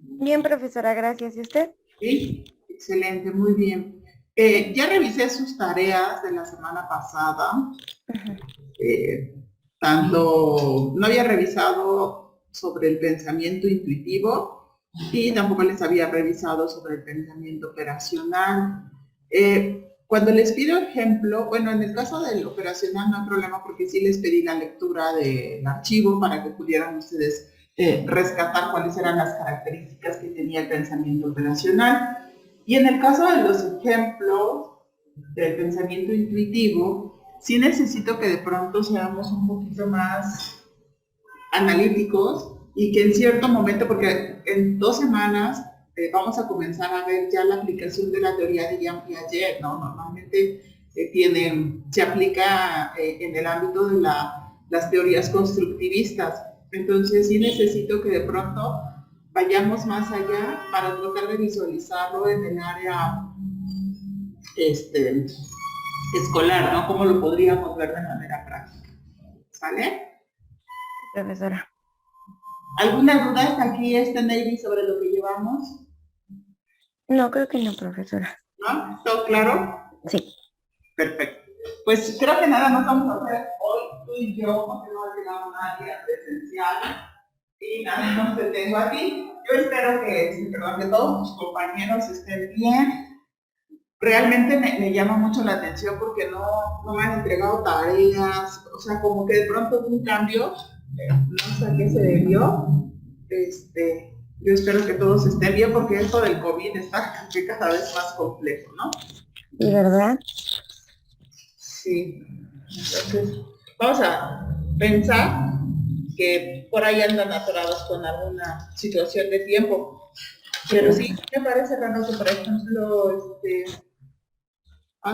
Bien, profesora, gracias. ¿Y usted? Sí, excelente, muy bien. Ya revisé sus tareas de la semana pasada. Ujú. eh, Tanto no había revisado sobre el pensamiento intuitivo y tampoco les había revisado sobre el pensamiento operacional. Cuando les pido ejemplo, bueno, en el caso del operacional no hay problema porque sí les pedí la lectura del archivo para que pudieran ustedes rescatar cuáles eran las características que tenía el pensamiento operacional. Y en el caso de los ejemplos del pensamiento intuitivo, sí necesito que de pronto seamos un poquito más analíticos y que en cierto momento, porque en 2 semanas vamos a comenzar a ver ya la aplicación de la teoría de Jean Piaget, ¿no? Normalmente se aplica en el ámbito de las teorías constructivistas. Entonces sí necesito que de pronto vayamos más allá para tratar de visualizarlo en el área este, escolar, ¿no? ¿Cómo lo podríamos ver de manera práctica? ¿Sale? Sí, profesora. ¿Alguna duda hasta aquí, Navy, sobre lo que llevamos? No, creo que no, profesora. ¿No? ¿Todo claro? Sí. Perfecto. Pues creo que nada más vamos a hacer hoy tú y yo, porque no ha llegado nadie presencial. Y nada más te tengo a ti. Yo espero que todos tus compañeros estén bien. Realmente me llama mucho la atención porque no me han entregado tareas, o sea, como que de pronto hubo un cambio, no sé a qué se debió. Yo espero que todos estén bien porque esto del COVID está cada vez más complejo, ¿no? ¿Y verdad? Sí. Entonces, vamos a pensar que por ahí andan atorados con alguna situación de tiempo. Sí, Pero sí, profesora. me parece raro que, por ejemplo,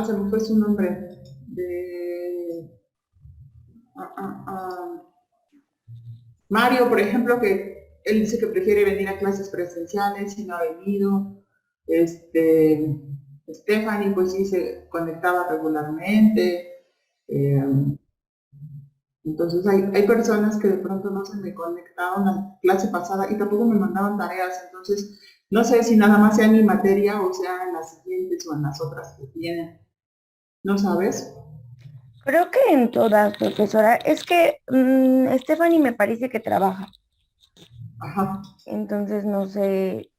se me fue su nombre, de ah, ah, ah, Mario, por ejemplo, que él dice que prefiere venir a clases presenciales y no ha venido. Este, Stephanie, pues sí, se conectaba regularmente. Eh, entonces hay personas que de pronto no se me conectaron a la clase pasada y tampoco me mandaban tareas. Entonces, no sé si nada más sea en mi materia o sea en las siguientes o en las otras que tienen. ¿No sabes? Creo que en todas, profesora. Es que Stephanie me parece que trabaja. Ajá. Entonces, no sé.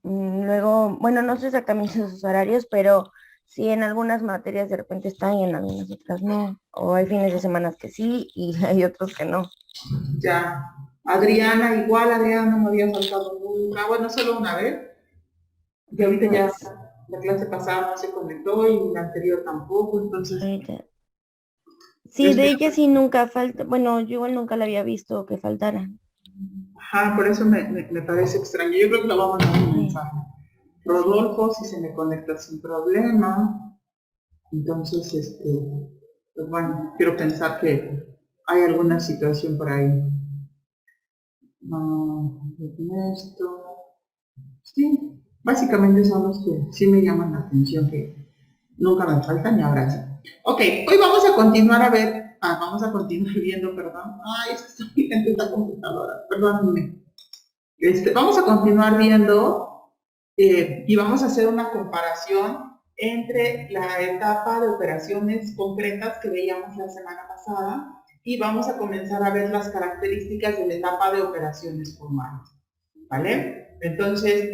Luego, bueno, no sé exactamente sus horarios, pero sí en algunas materias de repente están y en algunas otras no. O hay fines de semana que sí y hay otros que no. Ya. Adriana, igual Adriana no me había faltado nunca, bueno, solo una vez, y ahorita Ujú. ya la clase pasada no se conectó y la anterior tampoco, entonces Ahorita. yo Sí, de espero, ella sí nunca falta, bueno, yo igual nunca la había visto que faltara. ajá, por eso me parece extraño, yo creo que lo vamos a dar un Sí, mensaje. sí. Rodolfo, si se me conecta sin problema, entonces, pues bueno, quiero pensar que hay alguna situación por ahí. No, Ernesto, sí, básicamente son los que sí me llaman la atención, que nunca me faltan y ahora sí. Ok, hoy vamos a continuar a ver, vamos a continuar viendo, perdón. Ay, es que está muy lenta esta computadora, perdónenme. Vamos a continuar viendo y vamos a hacer una comparación entre la etapa de operaciones concretas que veíamos la semana pasada y vamos a comenzar a ver las características de la etapa de operaciones formales. ¿Vale? Entonces,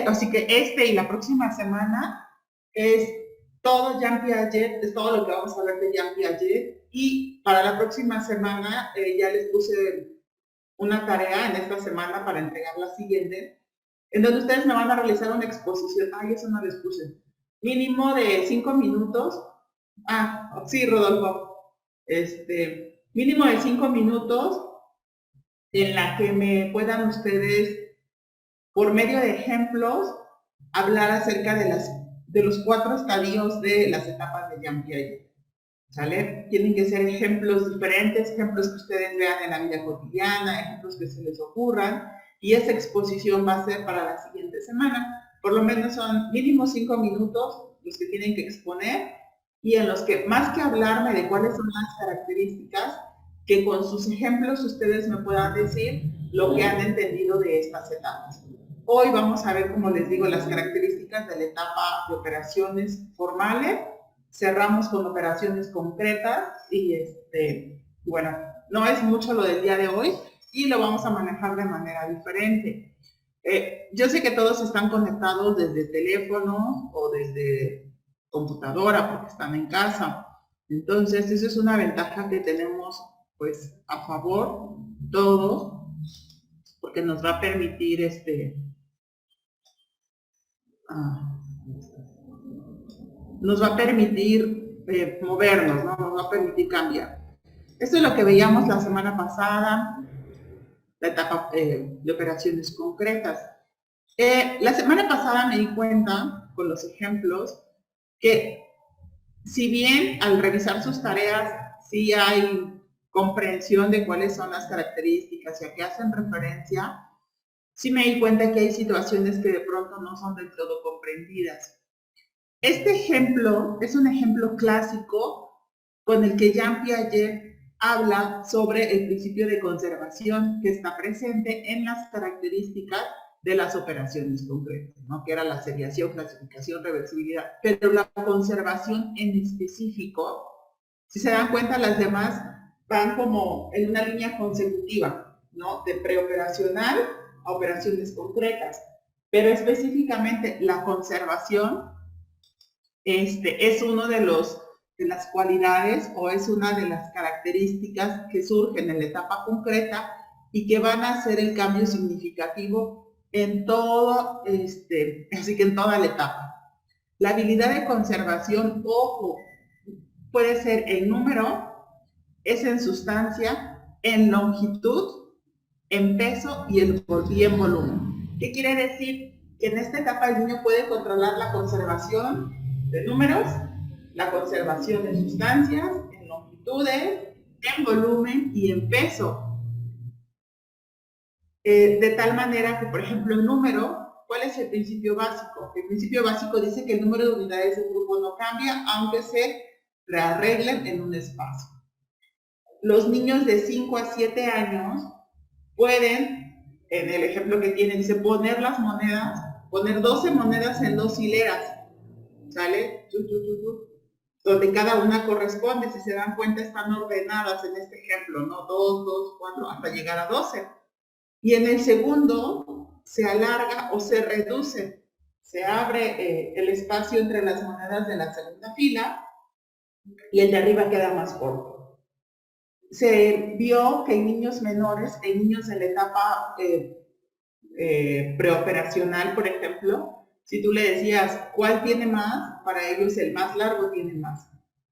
así que y la próxima semana es todo Jean Piaget, es todo lo que vamos a ver de Jean Piaget. Y para la próxima semana ya les puse una tarea en esta semana para entregar la siguiente, en donde ustedes me van a realizar una exposición. Ay, eso no les puse. Mínimo de 5 minutos. Sí, Rodolfo. Mínimo de 5 minutos en la que me puedan ustedes por medio de ejemplos, hablar acerca de los 4 estadios de las etapas de Jean Piaget. ¿Sale? Tienen que ser ejemplos diferentes, ejemplos que ustedes vean en la vida cotidiana, ejemplos que se les ocurran, y esa exposición va a ser para la siguiente semana. Por lo menos son mínimo 5 minutos los que tienen que exponer y en los que más que hablarme de cuáles son las características, que con sus ejemplos ustedes me puedan decir lo que han entendido de estas etapas. Hoy vamos a ver, como les digo, las características de la etapa de operaciones formales. Cerramos con operaciones concretas y bueno, no es mucho lo del día de hoy y lo vamos a manejar de manera diferente. Yo sé que todos están conectados desde teléfono o desde computadora porque están en casa. Entonces, eso es una ventaja que tenemos pues a favor todos porque nos va a permitir ah, nos va a permitir movernos, ¿no? Nos va a permitir cambiar. Esto es lo que veíamos la semana pasada, la etapa de operaciones concretas. La semana pasada me di cuenta, con los ejemplos, que si bien al revisar sus tareas sí hay comprensión de cuáles son las características y a qué hacen referencia, sí me di cuenta que hay situaciones que de pronto no son del todo comprendidas. Este ejemplo es un ejemplo clásico con el que Jean Piaget habla sobre el principio de conservación que está presente en las características de las operaciones concretas, ¿no? Que era la seriación, clasificación, reversibilidad. Pero la conservación en específico, si se dan cuenta, las demás van como en una línea consecutiva, ¿no? De preoperacional a operaciones concretas. Pero específicamente la conservación es uno de las cualidades o es una de las características que surgen en la etapa concreta y que van a hacer el cambio significativo en todo, así que en toda la etapa. La habilidad de conservación, ojo, puede ser en número, es en sustancia, en longitud, en peso y en volumen. ¿Qué quiere decir? Que en esta etapa el niño puede controlar la conservación de números, la conservación de sustancias, en longitudes, en volumen y en peso. De tal manera que, por ejemplo, el número, ¿cuál es el principio básico? El principio básico dice que el número de unidades de un grupo no cambia, aunque se rearreglen en un espacio. Los niños de 5 a 7 años pueden, en el ejemplo que tienen, dice poner las monedas, poner 12 monedas en 2 hileras, ¿sale? Donde cada una corresponde, si se dan cuenta están ordenadas en este ejemplo, ¿no? 2, 2, 4, hasta llegar a 12. Y en el segundo se alarga o se reduce, se abre el espacio entre las monedas de la segunda fila y el de arriba queda más corto. Se vio que en niños menores, en niños en la etapa preoperacional, por ejemplo, si tú le decías cuál tiene más, para ellos el más largo tiene más.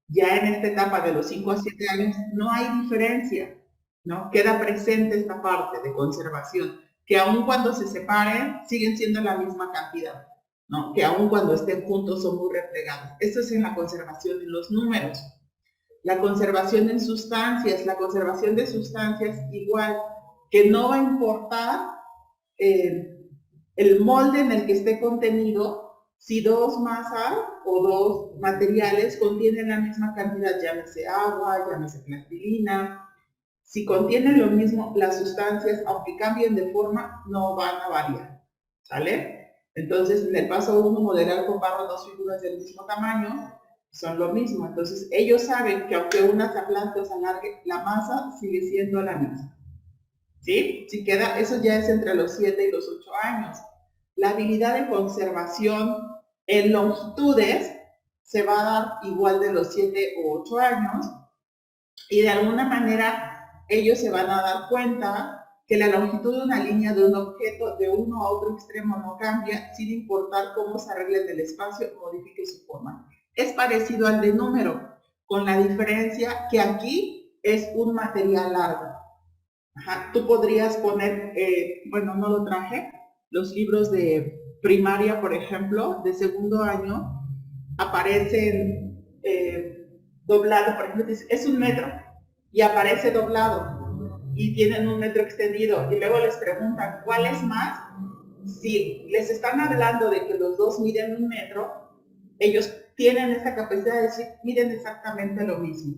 Ya en esta etapa de los 5 a 7 años no hay diferencia, ¿no? Queda presente esta parte de conservación, que aun cuando se separen, siguen siendo la misma cantidad, ¿no? Que aun cuando estén juntos son muy replegados. Esto es en la conservación de los números. La conservación en sustancias, la conservación de sustancias igual, que no va a importar el molde en el que esté contenido, si dos masas o dos materiales contienen la misma cantidad, llámese agua, llámese plastilina, si contienen lo mismo, las sustancias, aunque cambien de forma, no van a variar, ¿sale? Entonces, en el paso 1, modelar con barro dos figuras del mismo tamaño, son lo mismo. Entonces, ellos saben que aunque una se aplante o se alargue, la masa sigue siendo la misma. ¿Sí? Si queda, eso ya es entre los 7 y los 8 años. La habilidad de conservación en longitudes se va a dar igual de los 7 u 8 años y de alguna manera ellos se van a dar cuenta que la longitud de una línea de un objeto de uno a otro extremo no cambia sin importar cómo se arregle en el espacio o modifique su forma. Es parecido al de número, con la diferencia que aquí es un material largo. Ajá, tú podrías poner, bueno, no lo traje, los libros de primaria, por ejemplo, de segundo año, aparecen doblado, por ejemplo, es 1 metro y aparece doblado y tienen 1 metro extendido y luego les preguntan cuál es más. Si les están hablando de que los dos miden 1 metro, ellos tienen esa capacidad de decir, miden exactamente lo mismo,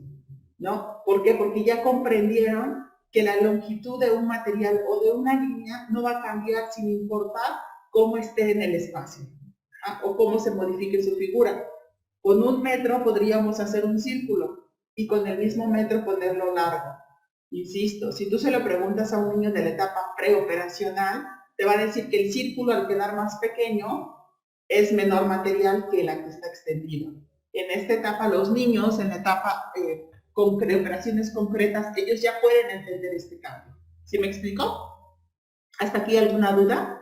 ¿no? ¿Por qué? Porque ya comprendieron que la longitud de un material o de una línea no va a cambiar sin importar cómo esté en el espacio, o cómo se modifique su figura. Con 1 metro podríamos hacer un círculo y con el mismo metro ponerlo largo. Insisto, si tú se lo preguntas a un niño de la etapa preoperacional, te va a decir que el círculo, al quedar más pequeño, es menor material que la que está extendido. En esta etapa, los niños, en la etapa con operaciones concretas, ellos ya pueden entender este cambio. ¿Sí me explico? ¿Hasta aquí alguna duda?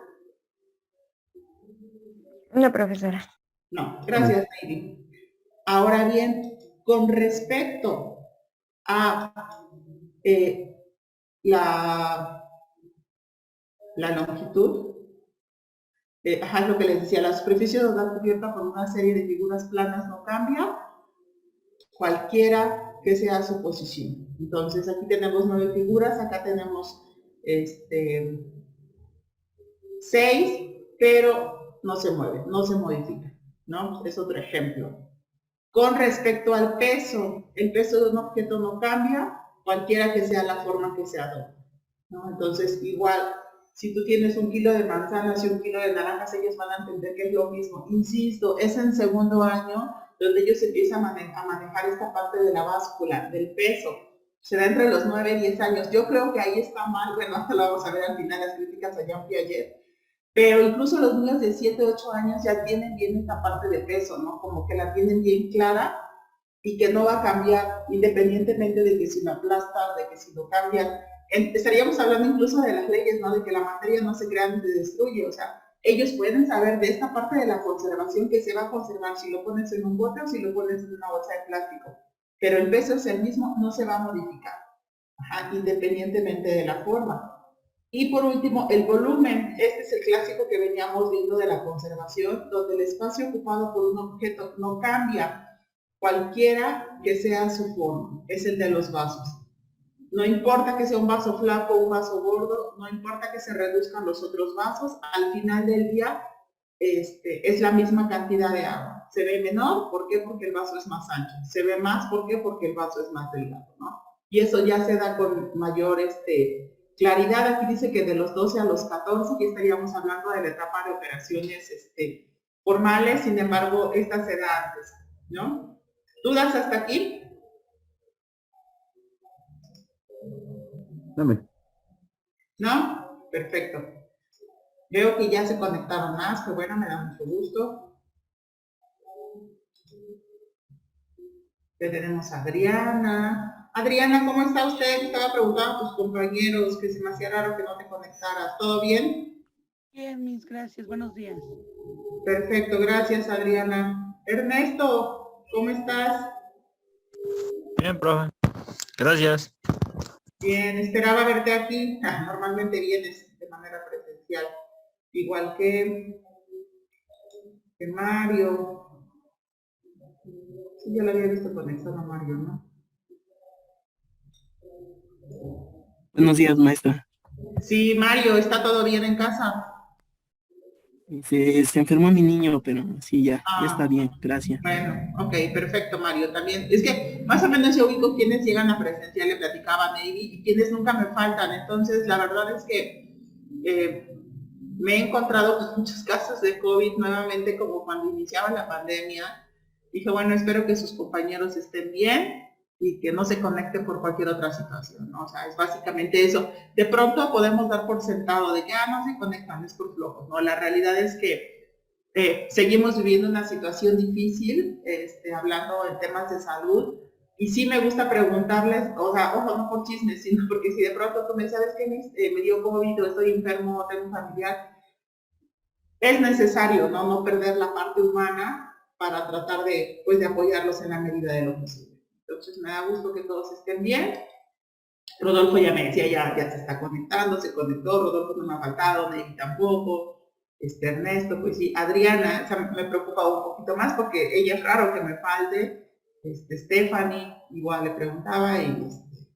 No, profesora. No, gracias, Heidi. Ahora bien, con respecto a la longitud, es lo que les decía, la superficie total cubierta por una serie de figuras planas no cambia, cualquiera que sea su posición. Entonces aquí tenemos 9 figuras, acá tenemos 6, pero no se mueve, no se modifica, ¿no? Es otro ejemplo. Con respecto al peso, el peso de un objeto no cambia, cualquiera que sea la forma que se adopte, ¿no? Entonces, igual, si tú tienes 1 kilo de manzanas y 1 kilo de naranjas, ellos van a entender que es lo mismo. Insisto, es en segundo año donde ellos empiezan a manejar esta parte de la báscula, del peso. Se da entre los 9 y 10 años. Yo creo que ahí está mal, bueno, hasta lo vamos a ver al final, las críticas a Jean Piaget, pero incluso los niños de 7, 8 años ya tienen bien esta parte de peso, ¿no? Como que la tienen bien clara y que no va a cambiar independientemente de que si lo aplastas, de que si lo cambian. Estaríamos hablando incluso de las leyes, ¿no? De que la materia no se crea ni se destruye, o sea, ellos pueden saber de esta parte de la conservación que se va a conservar si lo pones en un bote o si lo pones en una bolsa de plástico, pero el peso es el mismo, no se va a modificar, independientemente de la forma. Y por último, el volumen. Este es el clásico que veníamos viendo de la conservación, donde el espacio ocupado por un objeto no cambia, cualquiera que sea su forma. Es el de los vasos. No importa que sea un vaso flaco o un vaso gordo, no importa que se reduzcan los otros vasos, al final del día es la misma cantidad de agua. Se ve menor, ¿por qué? Porque el vaso es más ancho. Se ve más, ¿por qué? Porque el vaso es más delgado, ¿no? Y eso ya se da con mayor claridad. Aquí dice que de los 12 a los 14, ya estaríamos hablando de la etapa de operaciones formales, sin embargo, esta se da antes, ¿no? ¿Dudas hasta aquí? Dame. ¿No? Perfecto. Veo que ya se conectaron más, que bueno, me da mucho gusto. Ya tenemos a Adriana. Adriana, ¿cómo está usted? Estaba preguntando a tus compañeros que se me hacía raro que no te conectaras. ¿Todo bien? Bien, mis gracias. Buenos días. Perfecto, gracias, Adriana. Ernesto, ¿cómo estás? Bien, profe. Gracias. Bien, esperaba verte aquí. Normalmente vienes de manera presencial. Igual que Mario. Sí, ya lo había visto conectado a Mario, ¿no? Buenos días, maestra. Sí, Mario, ¿está todo bien en casa? Se enfermó mi niño, pero sí, ya está Ah, bien, gracias. bueno, ok, perfecto, Mario. También, es que más o menos yo ubico quienes llegan a presencial, le platicaba a Navy, y quienes nunca me faltan. Entonces, la verdad es que me he encontrado con muchos casos de COVID nuevamente, como cuando iniciaba la pandemia. Dije, bueno, espero que sus compañeros estén bien y que no se conecten por cualquier otra situación, ¿no? O sea, es básicamente eso. De pronto podemos dar por sentado de que, no se conectan, es por flojos, ¿no? La realidad es que seguimos viviendo una situación difícil, hablando en temas de salud, y sí me gusta preguntarles, o sea, ojo, no por chismes, sino porque si de pronto tú me sabes que me dio COVID o estoy enfermo, tengo un familiar, es necesario, ¿no? No perder la parte humana para tratar de, pues, de apoyarlos en la medida de lo posible. Entonces me da gusto que todos estén bien. Rodolfo ya me decía, ya se está conectando, se conectó, Rodolfo no me ha faltado, Ney tampoco. Ernesto, pues sí, Adriana, o sea, me preocupa un poquito más porque ella es raro que me falte, Stephanie, igual le preguntaba, y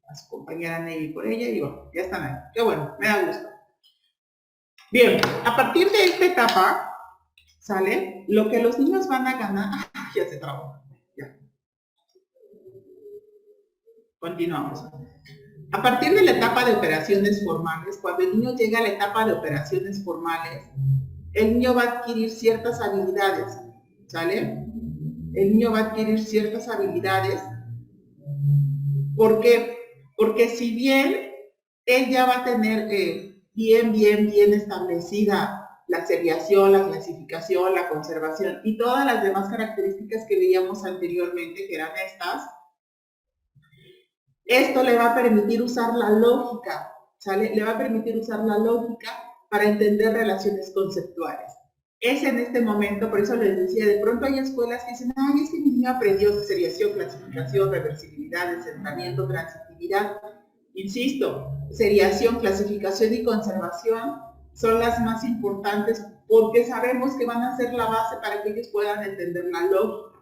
a su compañera Ney por ella, y bueno, ya están ahí, qué bueno, me da gusto. Bien, a partir de esta etapa, ¿sale? Lo que los niños van a ganar, ya se trabó, ya. Continuamos. A partir de la etapa de operaciones formales, cuando el niño llega a la etapa de operaciones formales, el niño va a adquirir ciertas habilidades, ¿sale? El niño va a adquirir ciertas habilidades. ¿Por qué? Porque si bien él ya va a tener bien establecida la seriación, la clasificación, la conservación y todas las demás características que veíamos anteriormente, que eran estas, esto le va a permitir usar la lógica, ¿sale? Le va a permitir usar la lógica para entender relaciones conceptuales. Es en este momento, por eso les decía, de pronto hay escuelas que dicen, ay, es que mi niño aprendió seriación, clasificación, reversibilidad, asentamiento, transitividad. Insisto, seriación, clasificación y conservación son las más importantes porque sabemos que van a ser la base para que ellos puedan entender la lógica.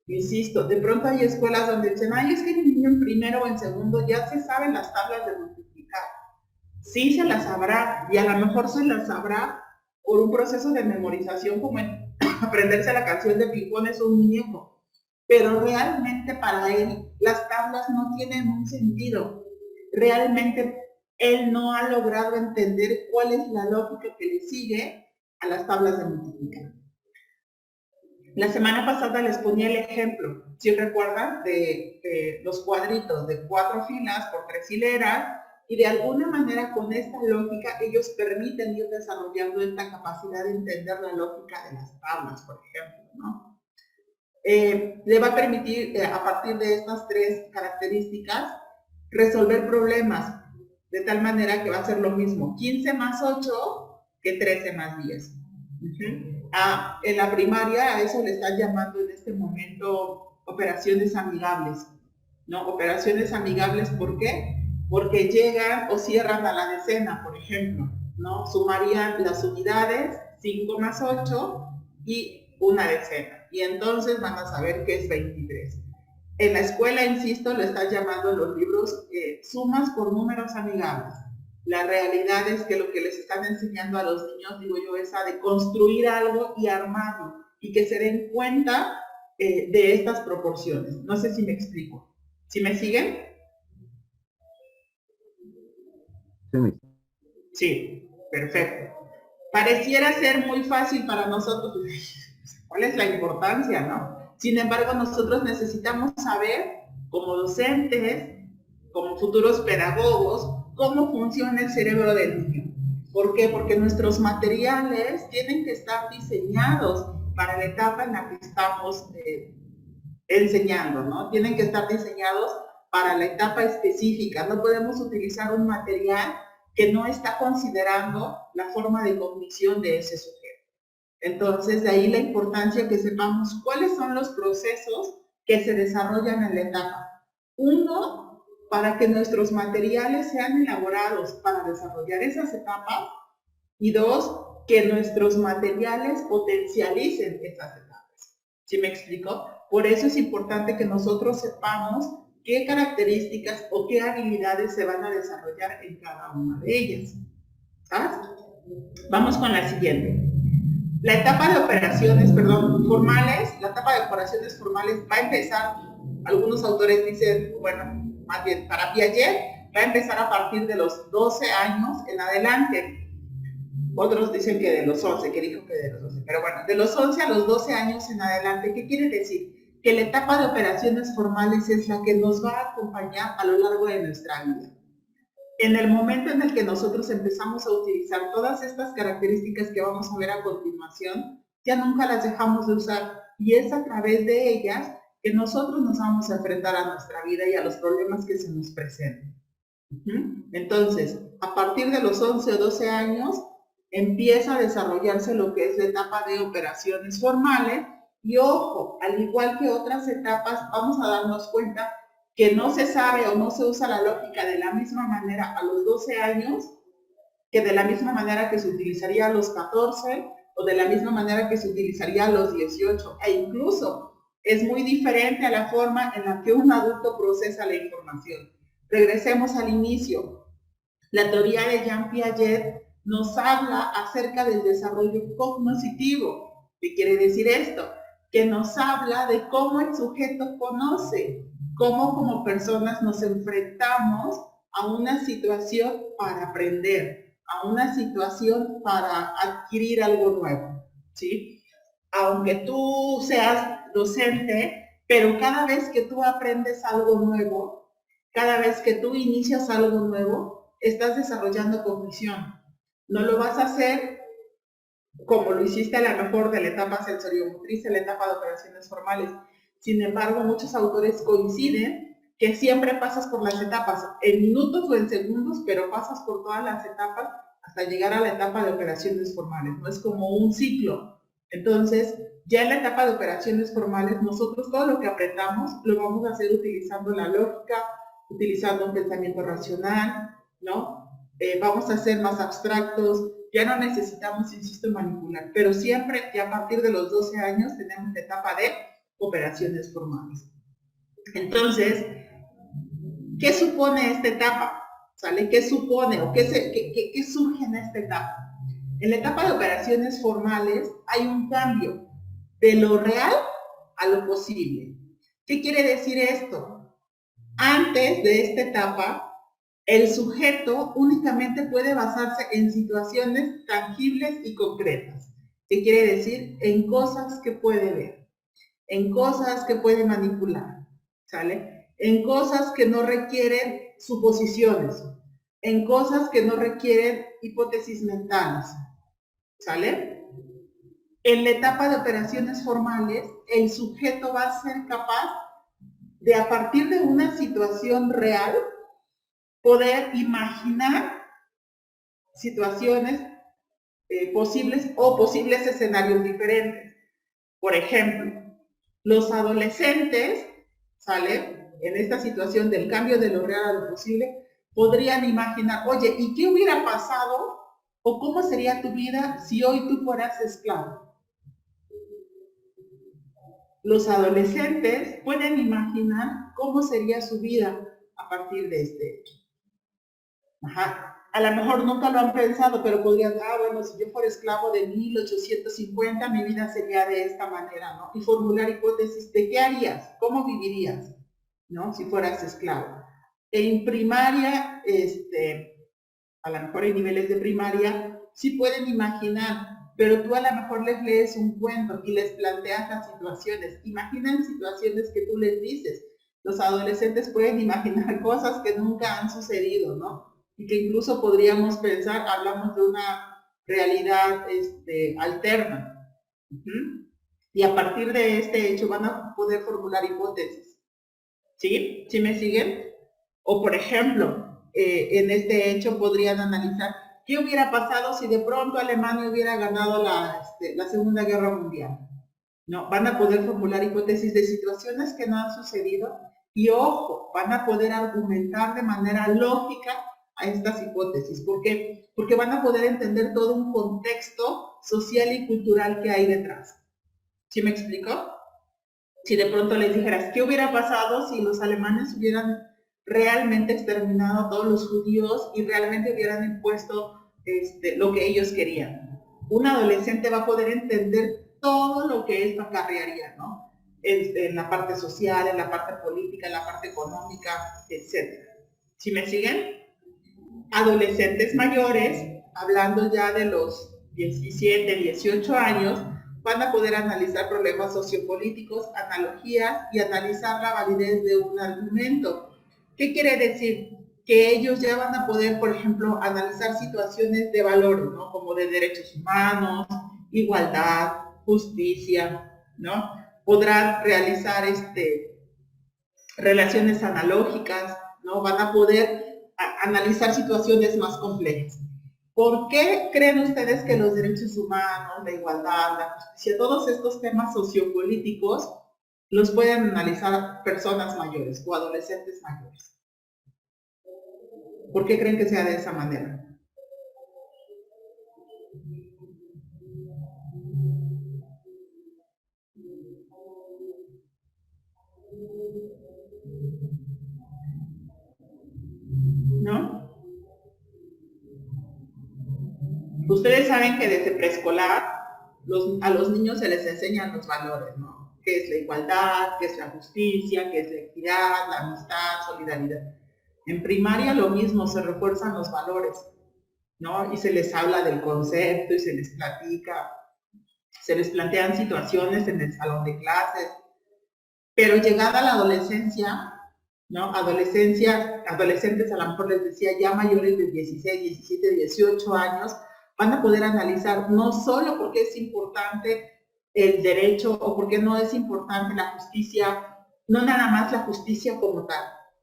Insisto, de pronto hay escuelas donde dicen, ay, es que el niño en primero o en segundo ya se saben las tablas de multiplicar. Sí se las sabrá y a lo mejor se las sabrá por un proceso de memorización como en aprenderse la canción de Pipones o un muñeco. Pero realmente para él las tablas no tienen un sentido. Realmente él no ha logrado entender cuál es la lógica que le sigue a las tablas de multiplicar. La semana pasada les ponía el ejemplo, si recuerdan, de los cuadritos de 4 filas por 3 hileras, y de alguna manera con esta lógica ellos permiten ir desarrollando esta capacidad de entender la lógica de las tablas, por ejemplo, ¿no? Le va a permitir, a partir de estas 3 características, resolver problemas, de tal manera que va a ser lo mismo 15 más 8 que 13 más 10. En la primaria a eso le están llamando en este momento operaciones amigables, ¿no? Operaciones amigables, ¿por qué? Porque llegan o cierran a la decena, por ejemplo, ¿no? Sumarían las unidades, 5 más 8 y una decena. Y entonces van a saber que es 23. En la escuela, insisto, lo están llamando los libros sumas por números amigables. La realidad es que lo que les están enseñando a los niños, digo yo, es a de construir algo y armarlo y que se den cuenta de estas proporciones. No sé si me explico. ¿Sí me siguen? Sí, perfecto. Pareciera ser muy fácil para nosotros. ¿Cuál es la importancia, no? Sin embargo, nosotros necesitamos saber, como docentes, como futuros pedagogos, cómo funciona el cerebro del niño. ¿Por qué? Porque nuestros materiales tienen que estar diseñados para la etapa en la que estamos enseñando, ¿no? Tienen que estar diseñados para la etapa específica. No podemos utilizar un material que no está considerando la forma de cognición de ese sujeto. Entonces, de ahí la importancia que sepamos cuáles son los procesos que se desarrollan en la etapa. Uno, para que nuestros materiales sean elaborados para desarrollar esas etapas. Y dos, que nuestros materiales potencialicen esas etapas. ¿Sí me explico? Por eso es importante que nosotros sepamos qué características o qué habilidades se van a desarrollar en cada una de ellas. ¿Sabes? Vamos con la siguiente. La etapa de operaciones, formales, la etapa de operaciones formales va a empezar, algunos autores dicen, bueno, más bien para Piaget, va a empezar a partir de los 12 años en adelante. Otros dicen que de los 11, que dijo que de los 12, pero bueno, de los 11 a los 12 años en adelante, ¿qué quiere decir? Que la etapa de operaciones formales es la que nos va a acompañar a lo largo de nuestra vida. En el momento en el que nosotros empezamos a utilizar todas estas características que vamos a ver a continuación, ya nunca las dejamos de usar y es a través de ellas que nosotros nos vamos a enfrentar a nuestra vida y a los problemas que se nos presenten. Entonces, a partir de los 11 o 12 años, empieza a desarrollarse lo que es la etapa de operaciones formales y ojo, al igual que otras etapas, vamos a darnos cuenta que no se sabe o no se usa la lógica de la misma manera a los 12 años que de la misma manera que se utilizaría a los 14 o de la misma manera que se utilizaría a los 18 e incluso es muy diferente a la forma en la que un adulto procesa la información. Regresemos al inicio. La teoría de Jean Piaget nos habla acerca del desarrollo cognitivo. ¿Qué quiere decir esto? Que nos habla de cómo el sujeto conoce, cómo como personas nos enfrentamos a una situación para aprender. a una situación para adquirir algo nuevo, ¿sí? Aunque tú seas docente, pero cada vez que tú aprendes algo nuevo, cada vez que tú inicias algo nuevo, estás desarrollando cognición. No lo vas a hacer como lo hiciste a lo mejor de la etapa sensoriomotriz, a la etapa de operaciones formales. Sin embargo, muchos autores coinciden que siempre pasas por las etapas, en minutos o en segundos, pero pasas por todas las etapas hasta llegar a la etapa de operaciones formales, ¿no? Es como un ciclo. Entonces, ya en la etapa de operaciones formales, nosotros todo lo que aprendamos lo vamos a hacer utilizando la lógica, utilizando un pensamiento racional, ¿no? Vamos a ser más abstractos, ya no necesitamos, insisto, manipular, pero siempre, y a partir de los 12 años, tenemos la etapa de operaciones formales. Entonces, ¿qué supone esta etapa? ¿Sale? ¿Qué supone o qué surge en esta etapa? En la etapa de operaciones formales hay un cambio de lo real a lo posible. ¿Qué quiere decir esto? Antes de esta etapa, el sujeto únicamente puede basarse en situaciones tangibles y concretas. ¿Qué quiere decir? En cosas que puede ver, en cosas que puede manipular, ¿sale? En cosas que no requieren suposiciones, en cosas que no requieren hipótesis mentales, ¿sale? En la etapa de operaciones formales, el sujeto va a ser capaz de, a partir de una situación real, poder imaginar situaciones posibles o posibles escenarios diferentes. Por ejemplo, los adolescentes, ¿sale? En esta situación del cambio de lo real a lo posible, podrían imaginar, oye, ¿y qué hubiera pasado o cómo sería tu vida si hoy tú fueras esclavo? Los adolescentes pueden imaginar cómo sería su vida a partir de este hecho. Ajá. A lo mejor nunca lo han pensado, pero podrían, bueno, si yo fuera esclavo de 1850, mi vida sería de esta manera, ¿no? Y formular hipótesis de qué harías, cómo vivirías, ¿no? Si fueras esclavo. En primaria, a lo mejor en niveles de primaria, sí pueden imaginar, pero tú a lo mejor les lees un cuento y les planteas las situaciones. Imaginan situaciones que tú les dices. Los adolescentes pueden imaginar cosas que nunca han sucedido, ¿no? Y que incluso podríamos pensar, hablamos de una realidad alterna. Y a partir de este hecho van a poder formular hipótesis. ¿Sí? ¿Sí me siguen? O por ejemplo, en este hecho podrían analizar qué hubiera pasado si de pronto Alemania hubiera ganado la Segunda Guerra Mundial. ¿No? Van a poder formular hipótesis de situaciones que no han sucedido y, ojo, van a poder argumentar de manera lógica a estas hipótesis. ¿Por qué? Porque van a poder entender todo un contexto social y cultural que hay detrás. ¿Sí me explico? Si de pronto les dijeras, ¿qué hubiera pasado si los alemanes hubieran realmente exterminado a todos los judíos y realmente hubieran impuesto lo que ellos querían? Un adolescente va a poder entender todo lo que esto acarrearía, ¿no? En la parte social, en la parte política, en la parte económica, etc. ¿Sí me siguen? Adolescentes mayores, hablando ya de los 17, 18 años, van a poder analizar problemas sociopolíticos, analogías y analizar la validez de un argumento. ¿Qué quiere decir? Que ellos ya van a poder, por ejemplo, analizar situaciones de valores, ¿no? Como de derechos humanos, igualdad, justicia, ¿no? Podrán realizar relaciones analógicas, ¿no? Van a poder analizar situaciones más complejas. ¿Por qué creen ustedes que los derechos humanos, la igualdad, la justicia, todos estos temas sociopolíticos los pueden analizar personas mayores o adolescentes mayores? ¿Por qué creen que sea de esa manera? ¿No? Ustedes saben que desde preescolar a los niños se les enseñan los valores, ¿no? ¿Qué es la igualdad? ¿Qué es la justicia? ¿Qué es la equidad? La amistad, solidaridad. En primaria lo mismo, se refuerzan los valores. ¿no? Y se les habla del concepto y se les platica, se les plantean situaciones en el salón de clases, pero llegada la adolescencia, ¿no? Adolescentes a lo mejor les decía ya mayores de 16, 17, 18 años, van a poder analizar no solo porque es importante el derecho o porque no es importante la justicia, no nada más la justicia como tal,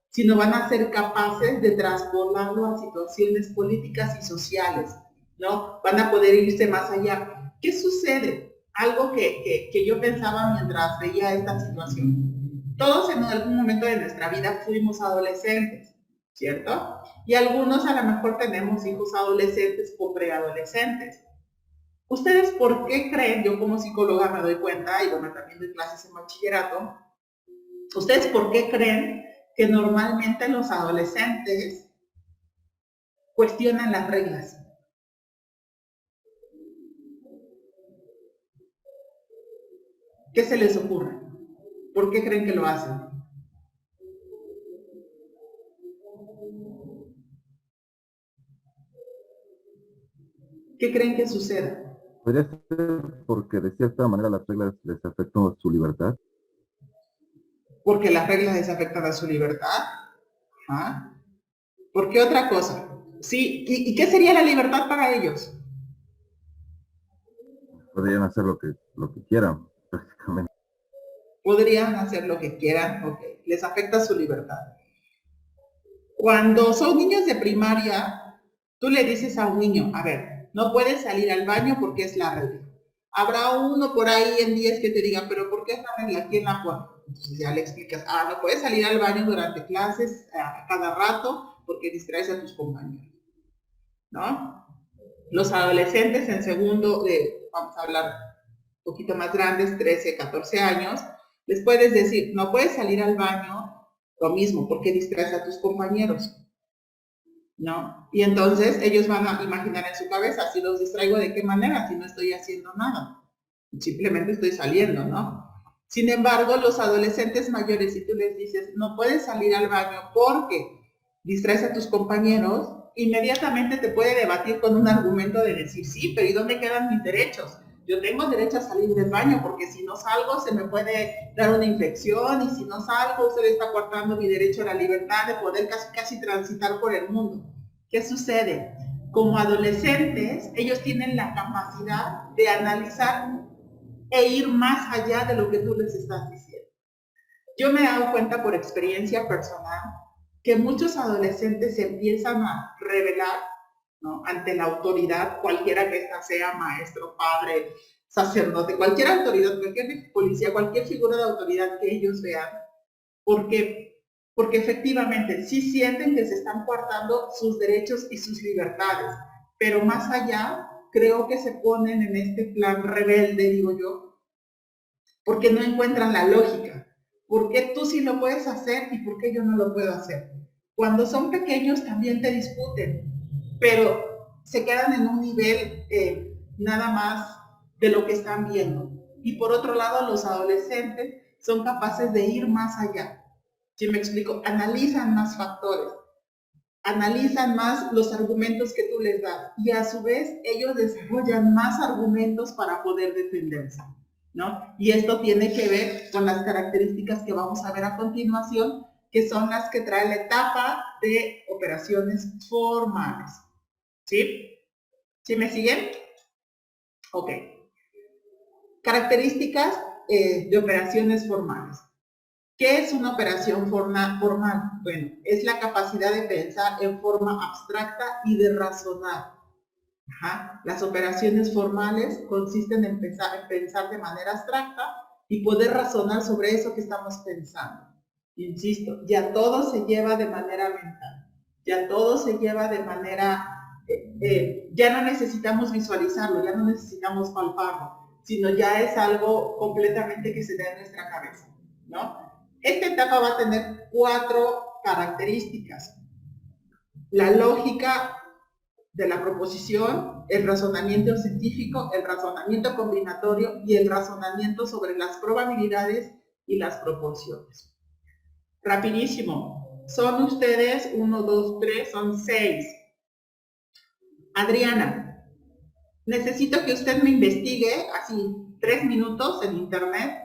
sino van a ser capaces de transformarlo a situaciones políticas y sociales, ¿no? Van a poder irse más allá. ¿Qué sucede? Algo que yo pensaba mientras veía esta situación. Todos en algún momento de nuestra vida fuimos adolescentes, ¿cierto? Y algunos a lo mejor tenemos hijos adolescentes o preadolescentes. ¿Ustedes por qué creen? Yo como psicóloga me doy cuenta, y bueno, también doy clases en bachillerato, ¿ustedes por qué creen que normalmente los adolescentes cuestionan las reglas? ¿Qué se les ocurre? ¿Por qué creen que lo hacen? ¿Qué creen que suceda? Podría ser porque de cierta manera las reglas les afectan su libertad. Porque las reglas les afectan a su libertad. ¿Ah? ¿Por qué otra cosa? Sí, ¿y qué sería la libertad para ellos? Podrían hacer lo que quieran, prácticamente. Podrían hacer lo que quieran, ok. Les afecta su libertad. Cuando son niños de primaria, tú le dices a un niño, a ver, no puedes salir al baño porque es la regla. Habrá uno por ahí en 10 que te diga, pero ¿por qué es la regla? ¿Quién la pone? Entonces ya le explicas, no puedes salir al baño durante clases a cada rato porque distraes a tus compañeros, ¿no? Los adolescentes en segundo, vamos a hablar un poquito más grandes, 13, 14 años, les puedes decir, no puedes salir al baño, lo mismo, porque distraes a tus compañeros, ¿no? Y entonces ellos van a imaginar en su cabeza, si los distraigo, ¿de qué manera? Si no estoy haciendo nada, simplemente estoy saliendo, ¿no? Sin embargo, los adolescentes mayores, si tú les dices, no puedes salir al baño porque distraes a tus compañeros, inmediatamente te puede debatir con un argumento de decir, sí, pero ¿y dónde quedan mis derechos? Yo tengo derecho a salir del baño porque si no salgo se me puede dar una infección y si no salgo usted está coartando mi derecho a la libertad de poder casi transitar por el mundo. ¿Qué sucede? Como adolescentes, ellos tienen la capacidad de analizar e ir más allá de lo que tú les estás diciendo. Yo me he dado cuenta por experiencia personal que muchos adolescentes se empiezan a rebelar, ¿no?, ante la autoridad, cualquiera que ésta sea, maestro, padre, sacerdote, cualquier autoridad, cualquier policía, cualquier figura de autoridad que ellos vean, porque efectivamente sí sienten que se están coartando sus derechos y sus libertades, pero más allá creo que se ponen en este plan rebelde, digo yo, porque no encuentran la lógica. ¿Por qué tú sí lo puedes hacer y por qué yo no lo puedo hacer? Cuando son pequeños también te discuten, pero se quedan en un nivel nada más de lo que están viendo. Y por otro lado, los adolescentes son capaces de ir más allá. ¿Sí me explico? Analizan más factores, analizan más los argumentos que tú les das y a su vez ellos desarrollan más argumentos para poder defenderse, ¿no? Y esto tiene que ver con las características que vamos a ver a continuación, que son las que trae la etapa de operaciones formales. ¿Sí? ¿Sí me siguen? Ok. Características de operaciones formales. ¿Qué es una operación formal? Bueno, es la capacidad de pensar en forma abstracta y de razonar. Las operaciones formales consisten en pensar de manera abstracta y poder razonar sobre eso que estamos pensando. Insisto, ya todo se lleva de manera mental, ya todo se lleva de manera, ya no necesitamos visualizarlo, ya no necesitamos palparlo, sino ya es algo completamente que se da en nuestra cabeza, ¿no? Esta etapa va a tener 4 características. La lógica de la proposición, el razonamiento científico, el razonamiento combinatorio y el razonamiento sobre las probabilidades y las proporciones. Rapidísimo. Son ustedes 1, 2, 3, son 6. Adriana, necesito que usted me investigue, así, 3 minutos en internet,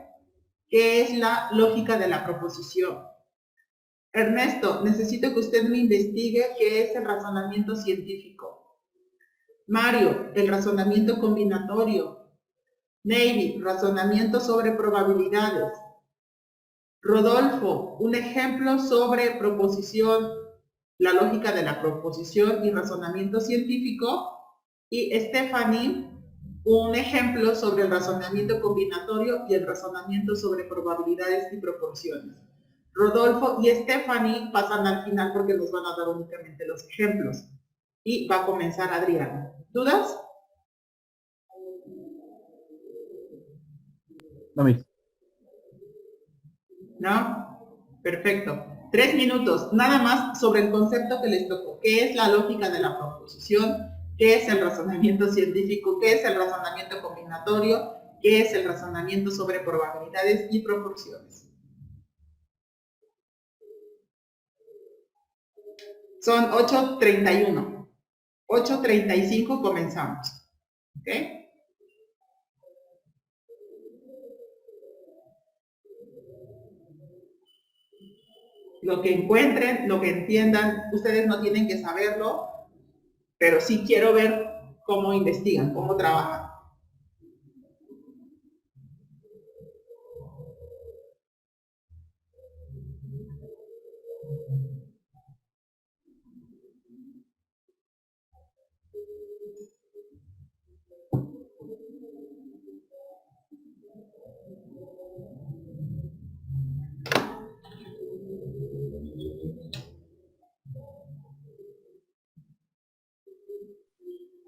qué es la lógica de la proposición. Ernesto, necesito que usted me investigue qué es el razonamiento científico. Mario, el razonamiento combinatorio. Navy, razonamiento sobre probabilidades. Rodolfo, un ejemplo sobre proposición, la lógica de la proposición y razonamiento científico. Y Stephanie, un ejemplo sobre el razonamiento combinatorio y el razonamiento sobre probabilidades y proporciones. Rodolfo y Stephanie pasan al final porque nos van a dar únicamente los ejemplos. Y va a comenzar Adriana. ¿Dudas? No, Miss. ¿No? Perfecto. 3 minutos, nada más sobre el concepto que les tocó. ¿Qué es la lógica de la proposición? ¿Qué es el razonamiento científico? ¿Qué es el razonamiento combinatorio? ¿Qué es el razonamiento sobre probabilidades y proporciones? Son 8:31. 8:35 comenzamos. ¿Ok? Lo que encuentren, lo que entiendan, ustedes no tienen que saberlo, pero sí quiero ver cómo investigan, cómo trabajan.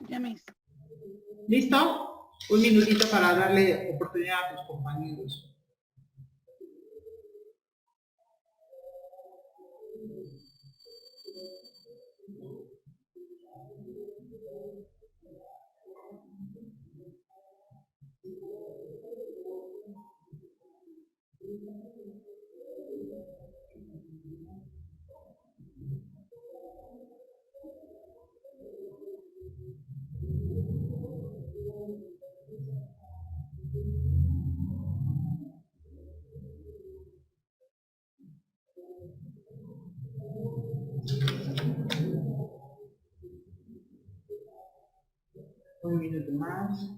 Ya, Miss. ¿Listo? Un minutito para darle oportunidad a tus compañeros. Un minuto más.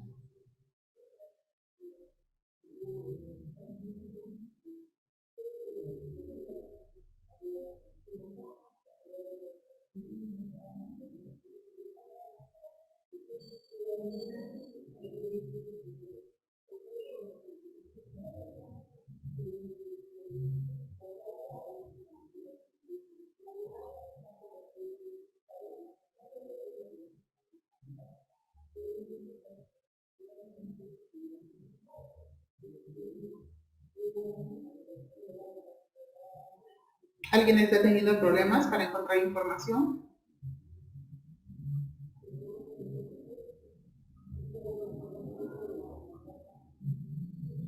¿Alguien está teniendo problemas para encontrar información?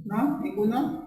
¿No? ¿Ninguno?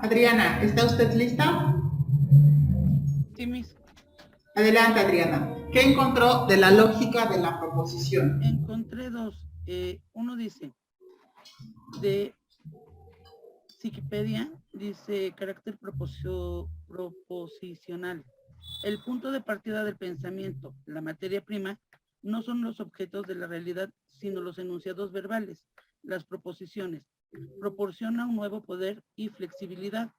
Adriana, ¿está usted lista? Sí, Miss. Adelante, Adriana. ¿Qué encontró de la lógica de la proposición? Encontré dos. Uno dice, de Wikipedia, dice carácter proposicional. El punto de partida del pensamiento, la materia prima, no son los objetos de la realidad, sino los enunciados verbales, las proposiciones. Proporciona un nuevo poder y flexibilidad.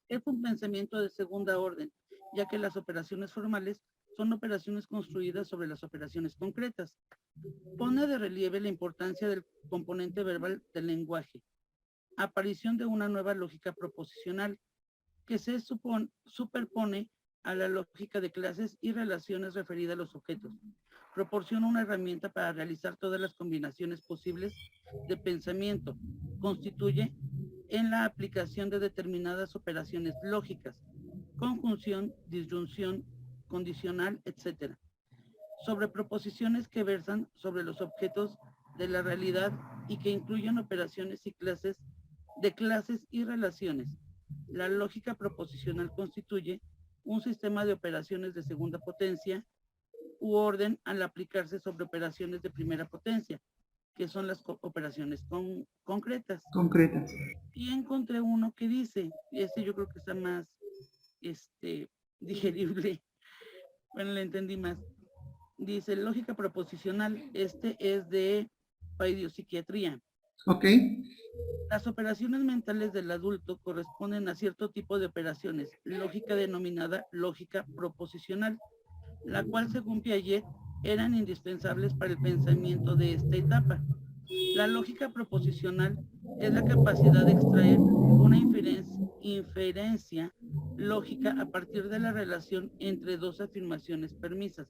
Es un pensamiento de segunda orden, ya que las operaciones formales son operaciones construidas sobre las operaciones concretas. Pone de relieve la importancia del componente verbal del lenguaje. Aparición de una nueva lógica proposicional que se superpone a la lógica de clases y relaciones referida a los objetos. Proporciona una herramienta para realizar todas las combinaciones posibles de pensamiento. Constituye en la aplicación de determinadas operaciones lógicas, conjunción, disyunción, condicional, etc. Sobre proposiciones que versan sobre los objetos de la realidad y que incluyen operaciones y clases y relaciones. La lógica proposicional constituye un sistema de operaciones de segunda potencia u orden al aplicarse sobre operaciones de primera potencia, que son las operaciones concretas. Concretas. Y encontré uno que dice, y este yo creo que está más digerible, bueno, le entendí más. Dice, lógica proposicional, este es de psiquiatría. Ok. Las operaciones mentales del adulto corresponden a cierto tipo de operaciones, lógica denominada lógica proposicional, la cual según Piaget eran indispensables para el pensamiento de esta etapa. La lógica proposicional es la capacidad de extraer una inferencia lógica a partir de la relación entre dos afirmaciones permisas.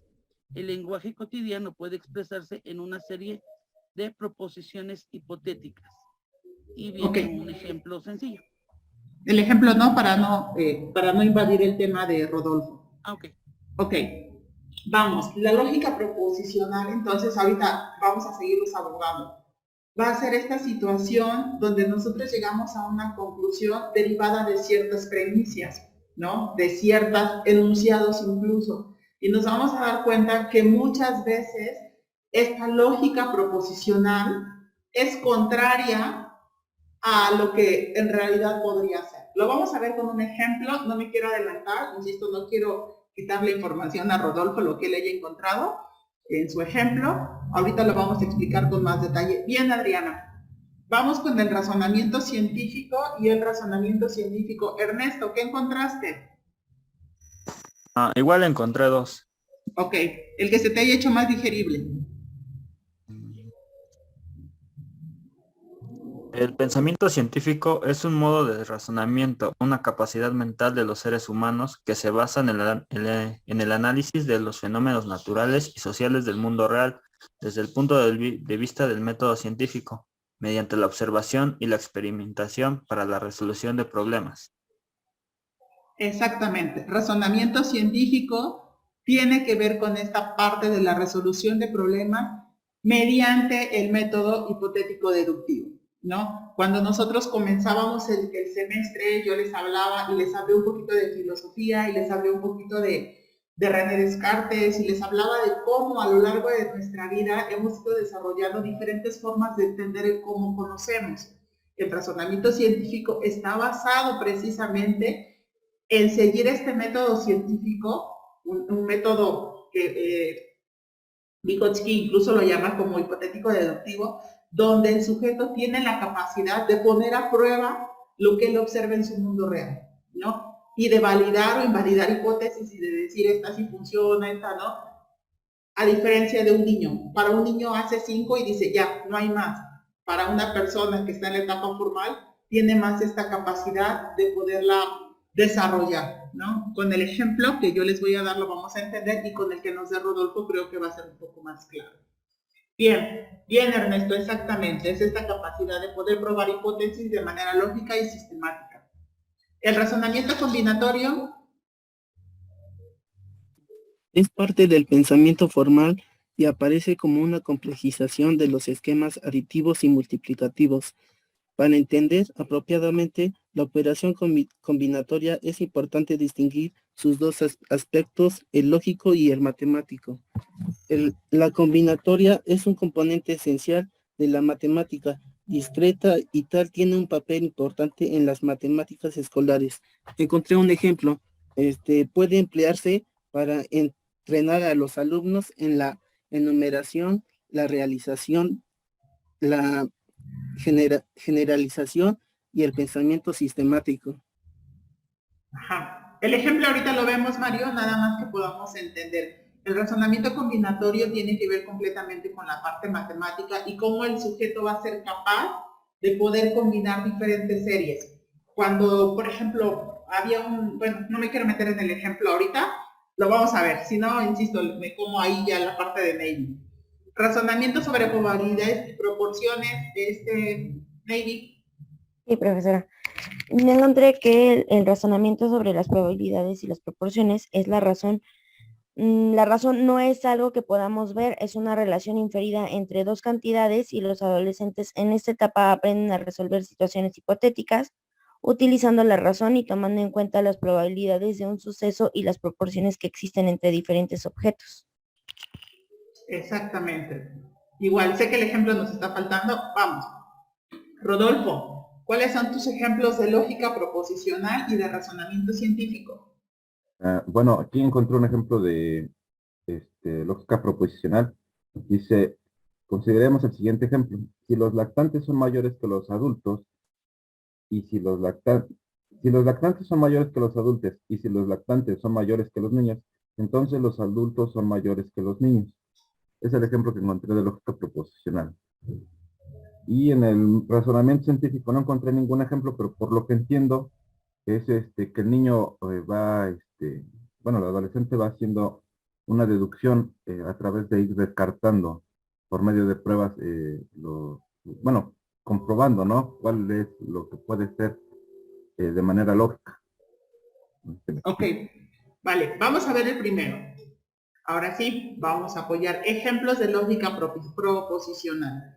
El lenguaje cotidiano puede expresarse en una serie de proposiciones hipotéticas. Y viene un ejemplo sencillo. El ejemplo no, para no invadir el tema de Rodolfo. Ok. Vamos, la lógica proposicional, entonces ahorita vamos a seguirlos abogando. Va a ser esta situación donde nosotros llegamos a una conclusión derivada de ciertas premisas, ¿no? De ciertos enunciados incluso. Y nos vamos a dar cuenta que muchas veces esta lógica proposicional es contraria a lo que en realidad podría ser. Lo vamos a ver con un ejemplo, no me quiero adelantar, insisto, no quiero quitarle información a Rodolfo, lo que él haya encontrado en su ejemplo. Ahorita lo vamos a explicar con más detalle. Bien, Adriana, vamos con el razonamiento científico y el razonamiento científico. Ernesto, ¿qué encontraste? Igual encontré dos. Ok, el que se te haya hecho más digerible. El pensamiento científico es un modo de razonamiento, una capacidad mental de los seres humanos que se basa en el análisis de los fenómenos naturales y sociales del mundo real desde el punto de vista del método científico, mediante la observación y la experimentación para la resolución de problemas. Exactamente. Razonamiento científico tiene que ver con esta parte de la resolución de problemas mediante el método hipotético deductivo, ¿no? Cuando nosotros comenzábamos el semestre, yo les hablaba y les hablé un poquito de filosofía y les hablé un poquito de René Descartes y les hablaba de cómo a lo largo de nuestra vida hemos ido desarrollando diferentes formas de entender el cómo conocemos. El razonamiento científico está basado precisamente en seguir este método científico, un método que Vygotsky incluso lo llama como hipotético deductivo, donde el sujeto tiene la capacidad de poner a prueba lo que él observa en su mundo real, ¿no? Y de validar o invalidar hipótesis y de decir esta sí funciona, esta no. A diferencia de un niño. Para un niño hace 5 y dice ya, no hay más. Para una persona que está en la etapa formal, tiene más esta capacidad de poderla desarrollar, ¿no? Con el ejemplo que yo les voy a dar lo vamos a entender y con el que nos dé Rodolfo creo que va a ser un poco más claro. Bien, bien Ernesto, exactamente, es esta capacidad de poder probar hipótesis de manera lógica y sistemática. El razonamiento combinatorio es parte del pensamiento formal y aparece como una complejización de los esquemas aditivos y multiplicativos. Para entender apropiadamente la operación combinatoria es importante distinguir sus dos aspectos, el lógico y el matemático. La combinatoria es un componente esencial de la matemática discreta y tal tiene un papel importante en las matemáticas escolares. Encontré un ejemplo, puede emplearse para entrenar a los alumnos en la enumeración, la realización, la generalización y el pensamiento sistemático. Ajá. El ejemplo ahorita lo vemos, Mario, nada más que podamos entender. El razonamiento combinatorio tiene que ver completamente con la parte matemática y cómo el sujeto va a ser capaz de poder combinar diferentes series. Cuando, por ejemplo, había bueno, no me quiero meter en el ejemplo ahorita, lo vamos a ver, si no, insisto, me como ahí ya la parte de Navy. Razonamiento sobre probabilidades y proporciones de Navy. Sí, profesora. Me encontré que el razonamiento sobre las probabilidades y las proporciones es la razón. La razón no es algo que podamos ver, es una relación inferida entre dos cantidades y los adolescentes en esta etapa aprenden a resolver situaciones hipotéticas utilizando la razón y tomando en cuenta las probabilidades de un suceso y las proporciones que existen entre diferentes objetos. Exactamente. Igual, sé que el ejemplo nos está faltando. Vamos. Rodolfo, ¿cuáles son tus ejemplos de lógica proposicional y de razonamiento científico? Bueno, aquí encontré un ejemplo de lógica proposicional. Dice, consideremos el siguiente ejemplo. Si los lactantes son mayores que los adultos, y si los lactantes son mayores que los adultos, y si los lactantes son mayores que los niños, entonces los adultos son mayores que los niños. Es el ejemplo que encontré de lógica proposicional. Y en el razonamiento científico no encontré ningún ejemplo, pero por lo que entiendo es que el niño bueno, el adolescente va haciendo una deducción a través de ir descartando por medio de pruebas, bueno, comprobando, ¿no? Cuál es lo que puede ser de manera lógica. Ok, vale, vamos a ver el primero. Ahora sí, vamos a apoyar ejemplos de lógica proposicional.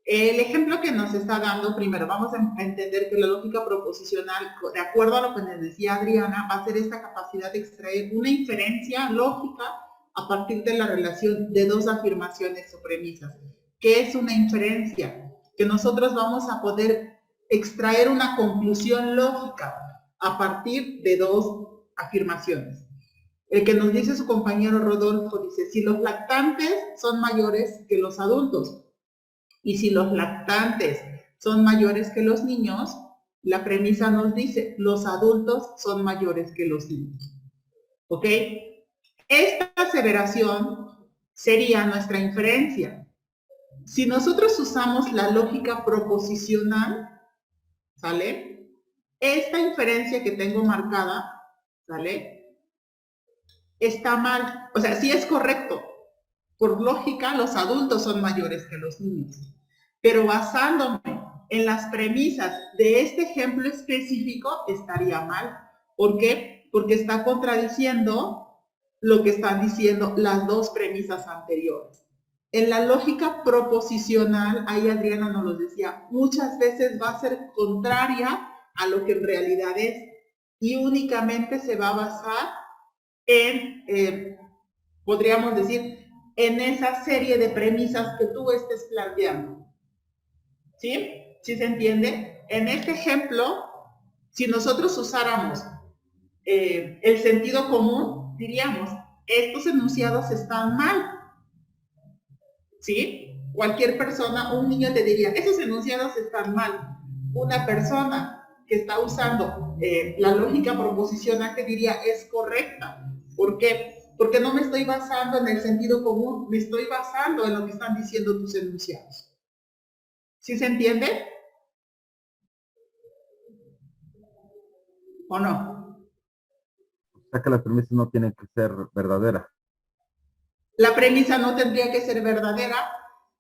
El ejemplo que nos está dando, primero vamos a entender que la lógica proposicional, de acuerdo a lo que nos decía Adriana, va a ser esta capacidad de extraer una inferencia lógica a partir de la relación de dos afirmaciones o premisas. ¿Qué es una inferencia? Que nosotros vamos a poder extraer una conclusión lógica a partir de dos afirmaciones. El que nos dice su compañero Rodolfo dice, si los lactantes son mayores que los adultos, y si los lactantes son mayores que los niños, la premisa nos dice, los adultos son mayores que los niños. ¿Ok? Esta aseveración sería nuestra inferencia. Si nosotros usamos la lógica proposicional, ¿sale? Esta inferencia que tengo marcada, ¿sale? Está mal. O sea, sí es correcto. Por lógica, los adultos son mayores que los niños. Pero basándome en las premisas de este ejemplo específico, estaría mal. ¿Por qué? Porque está contradiciendo lo que están diciendo las dos premisas anteriores. En la lógica proposicional, ahí Adriana nos lo decía, muchas veces va a ser contraria a lo que en realidad es y únicamente se va a basar en, podríamos decir, en esa serie de premisas que tú estés planteando. ¿Sí? ¿Sí se entiende? En este ejemplo, si nosotros usáramos el sentido común, diríamos, estos enunciados están mal. ¿Sí? Cualquier persona, un niño te diría, esos enunciados están mal. Una persona que está usando la lógica proposicional te diría, es correcta. ¿Por qué? Porque no me estoy basando en el sentido común, me estoy basando en lo que están diciendo tus enunciados. ¿Sí se entiende? ¿O no? O sea que las premisas no tienen que ser verdaderas. La premisa no tendría que ser verdadera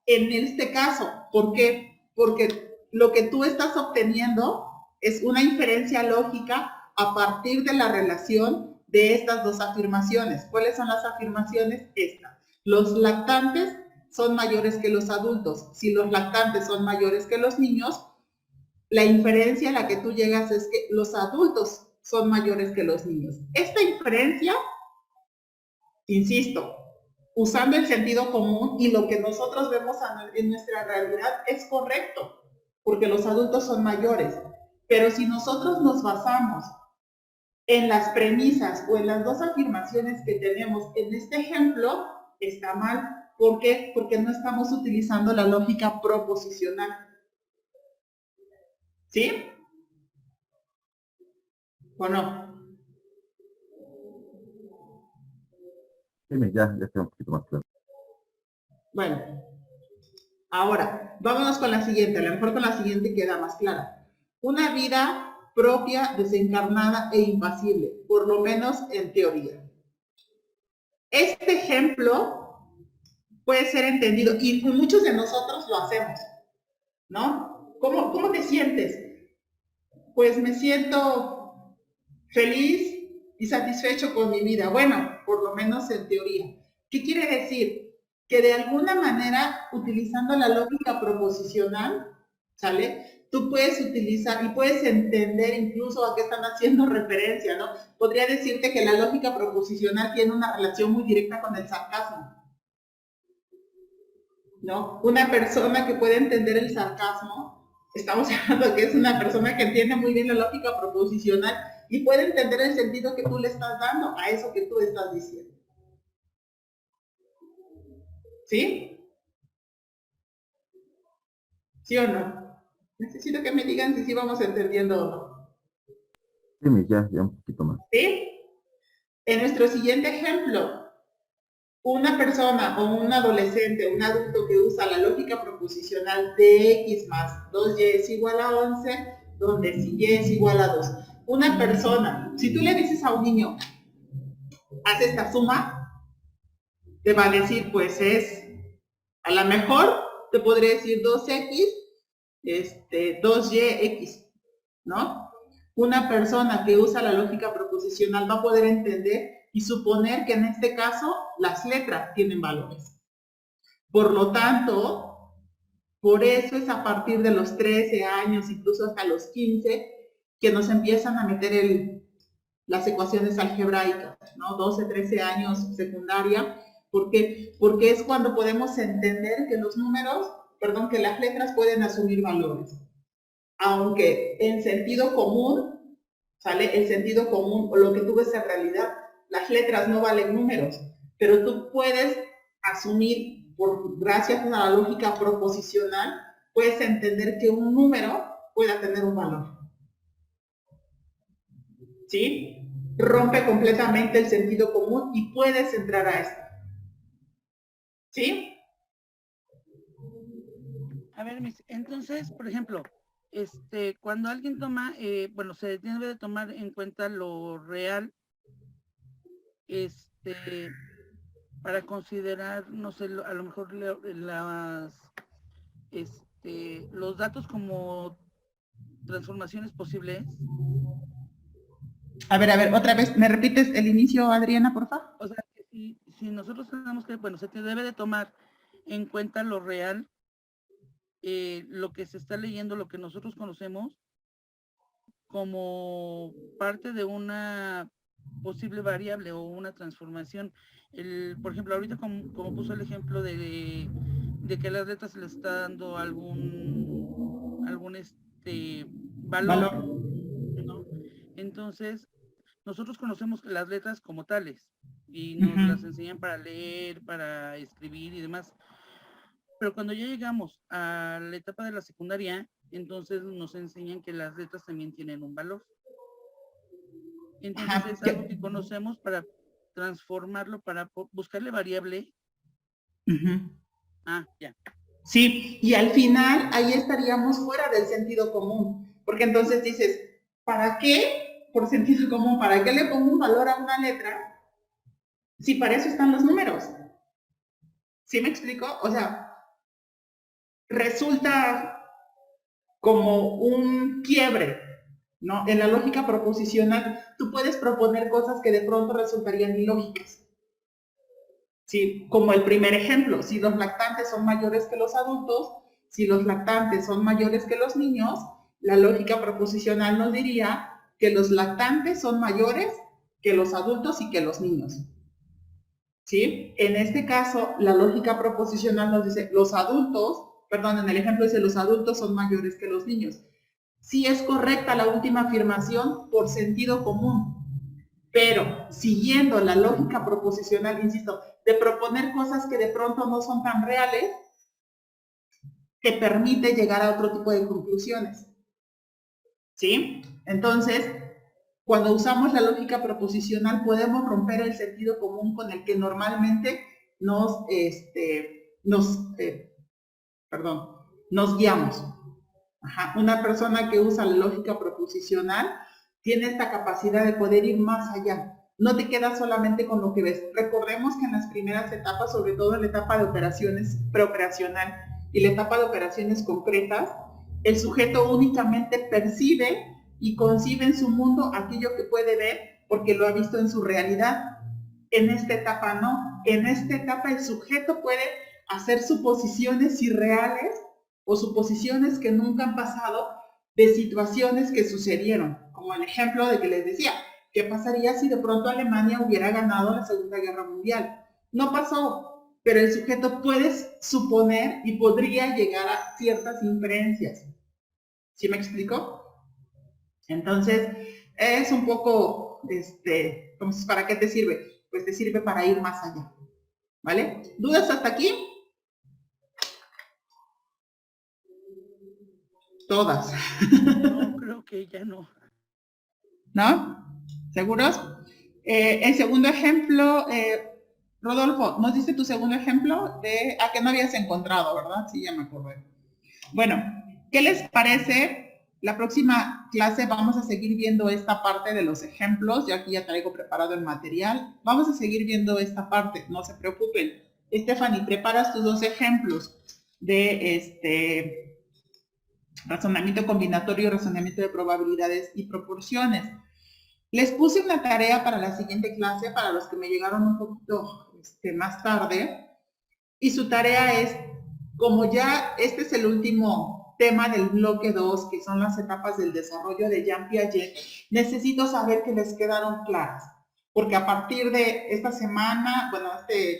en este caso. ¿Por qué? Porque lo que tú estás obteniendo es una inferencia lógica a partir de la relación de estas dos afirmaciones. ¿Cuáles son las afirmaciones? Estas. Los lactantes son mayores que los adultos. Si los lactantes son mayores que los niños, la inferencia a la que tú llegas es que los adultos son mayores que los niños. Esta inferencia, insisto, usando el sentido común y lo que nosotros vemos en nuestra realidad es correcto, porque los adultos son mayores. Pero si nosotros nos basamos en las premisas o en las dos afirmaciones que tenemos en este ejemplo, está mal. ¿Por qué? Porque no estamos utilizando la lógica proposicional. ¿Sí? ¿O no? Dime, ya está un poquito más claro. Bueno, ahora, vámonos con la siguiente. A lo mejor con la siguiente queda más clara. Una vida propia, desencarnada e impasible, por lo menos en teoría. Este ejemplo puede ser entendido, y muchos de nosotros lo hacemos, ¿no? ¿Cómo te sientes? Pues me siento feliz y satisfecho con mi vida. Bueno, por lo menos en teoría. ¿Qué quiere decir? Que de alguna manera, utilizando la lógica proposicional, ¿sale? Tú puedes utilizar y puedes entender incluso a qué están haciendo referencia, ¿no? Podría decirte que la lógica proposicional tiene una relación muy directa con el sarcasmo, ¿no? Una persona que puede entender el sarcasmo, estamos hablando que es una persona que entiende muy bien la lógica proposicional y puede entender el sentido que tú le estás dando a eso que tú estás diciendo. ¿Sí? ¿Sí o no? Necesito que me digan si sí vamos entendiendo o no. Dime, ya un poquito más. ¿Sí? En nuestro siguiente ejemplo, una persona o un adolescente, un adulto que usa la lógica proposicional de x más 2y es igual a 11, donde si y es igual a 2. Una persona, si tú le dices a un niño, haz esta suma, te va a decir, pues es, a lo mejor te podría decir 2x, 2yx, ¿no? Una persona que usa la lógica proposicional va a poder entender y suponer que en este caso las letras tienen valores. Por lo tanto, por eso es a partir de los 13 años, incluso hasta los 15, que nos empiezan a meter las ecuaciones algebraicas, ¿no? 12, 13 años secundaria. ¿Por qué? Porque es cuando podemos entender que los números, que las letras pueden asumir valores. Aunque en sentido común, ¿sale? El sentido común o lo que tú ves en realidad, las letras no valen números, pero tú puedes asumir, gracias a la lógica proposicional, puedes entender que un número pueda tener un valor. ¿Sí? Rompe completamente el sentido común y puedes entrar a esto. ¿Sí? A ver, entonces, por ejemplo, cuando alguien toma, bueno, se debe de tomar en cuenta lo real, para considerar, no sé, a lo mejor los datos como transformaciones posibles. A ver, otra vez, ¿me repites el inicio, Adriana, por favor? O sea, que si nosotros tenemos que, bueno, se te debe de tomar en cuenta lo real, lo que se está leyendo, lo que nosotros conocemos, como parte de una posible variable o una transformación. Por ejemplo, ahorita como puso el ejemplo de que a las letras se le está dando algún valor, ¿no? Entonces, nosotros conocemos las letras como tales y nos las enseñan para leer, para escribir y demás. Pero cuando ya llegamos a la etapa de la secundaria, entonces nos enseñan que las letras también tienen un valor. Entonces es algo que conocemos para transformarlo, para buscarle variable. Ya. Sí, y al final ahí estaríamos fuera del sentido común, porque entonces dices, ¿para qué? Por sentido común, ¿para qué le pongo un valor a una letra si para eso están los números? ¿Sí me explico? O sea, resulta como un quiebre, ¿no? En la lógica proposicional, tú puedes proponer cosas que de pronto resultarían ilógicas. ¿Sí? Como el primer ejemplo, si los lactantes son mayores que los adultos, si los lactantes son mayores que los niños, la lógica proposicional nos diría que los lactantes son mayores que los adultos y que los niños. ¿Sí? En este caso, la lógica proposicional nos dice, en el ejemplo dice, los adultos son mayores que los niños. Sí es correcta la última afirmación por sentido común, pero siguiendo la lógica proposicional, insisto, de proponer cosas que de pronto no son tan reales, te permite llegar a otro tipo de conclusiones. ¿Sí? Entonces, cuando usamos la lógica proposicional podemos romper el sentido común con el que normalmente nos guiamos. Ajá. Una persona que usa la lógica proposicional tiene esta capacidad de poder ir más allá. No te quedas solamente con lo que ves. Recordemos que en las primeras etapas, sobre todo en la etapa de operaciones preoperacional y la etapa de operaciones concretas, el sujeto únicamente percibe y concibe en su mundo aquello que puede ver porque lo ha visto en su realidad. En esta etapa no. En esta etapa el sujeto puede hacer suposiciones irreales o suposiciones que nunca han pasado de situaciones que sucedieron, como el ejemplo de que les decía, ¿qué pasaría si de pronto Alemania hubiera ganado la Segunda Guerra Mundial? No pasó, pero el sujeto puede suponer y podría llegar a ciertas inferencias. ¿Sí me explico? Entonces, es un poco, entonces, ¿para qué te sirve? Pues te sirve para ir más allá, ¿vale? ¿Dudas hasta aquí? Todas. No, creo que ya no. ¿No? ¿Seguros? El segundo ejemplo, Rodolfo, ¿nos diste tu segundo ejemplo de que no habías encontrado, verdad? Sí, ya me acordé. Bueno, ¿qué les parece? La próxima clase vamos a seguir viendo esta parte de los ejemplos. Yo aquí ya traigo preparado el material. Vamos a seguir viendo esta parte, no se preocupen. Stephanie, preparas tus 2 ejemplos de razonamiento combinatorio y razonamiento de probabilidades y proporciones. Les puse una tarea para la siguiente clase, para los que me llegaron un poquito más tarde, y su tarea es, como ya este es el último tema del bloque 2, que son las etapas del desarrollo de Jean Piaget, necesito saber que les quedaron claras, porque a partir de esta semana, bueno,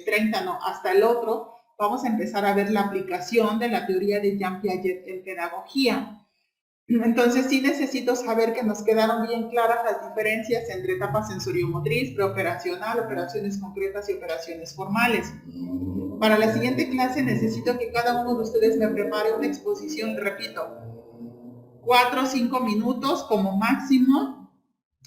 30 no, hasta el otro, vamos a empezar a ver la aplicación de la teoría de Jean Piaget en pedagogía. Entonces sí necesito saber que nos quedaron bien claras las diferencias entre etapa sensoriomotriz, preoperacional, operaciones concretas y operaciones formales. Para la siguiente clase necesito que cada uno de ustedes me prepare una exposición, repito, 4 o 5 minutos como máximo,